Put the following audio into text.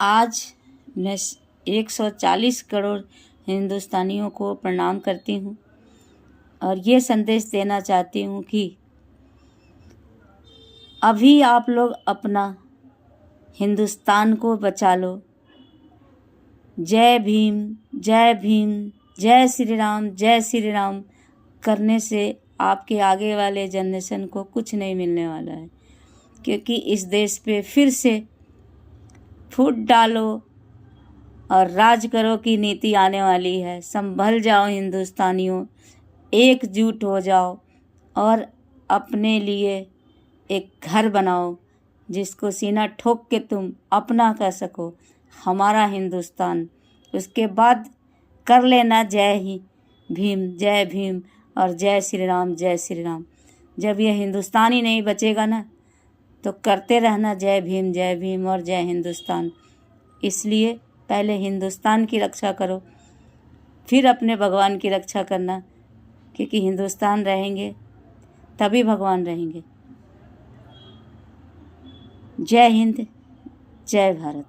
आज मैं 140 करोड़ हिंदुस्तानियों को प्रणाम करती हूँ और ये संदेश देना चाहती हूँ कि अभी आप लोग अपना हिंदुस्तान को बचा लो। जय भीम, जय भीम, जय श्री राम करने से आपके आगे वाले जनरेशन को कुछ नहीं मिलने वाला है, क्योंकि इस देश पे फिर से फूट डालो और राज करो की नीति आने वाली है। संभल जाओ हिंदुस्तानियों, एकजुट हो जाओ और अपने लिए एक घर बनाओ जिसको सीना ठोक के तुम अपना कर सको, हमारा हिंदुस्तान। उसके बाद कर लेना जय भीम और जय श्री राम, जय श्री राम। जब ये हिंदुस्तान ही नहीं बचेगा ना, तो करते रहना जय भीम और जय हिंदुस्तान। इसलिए पहले हिंदुस्तान की रक्षा करो, फिर अपने भगवान की रक्षा करना, क्योंकि हिंदुस्तान रहेंगे तभी भगवान रहेंगे। जय हिंद, जय भारत।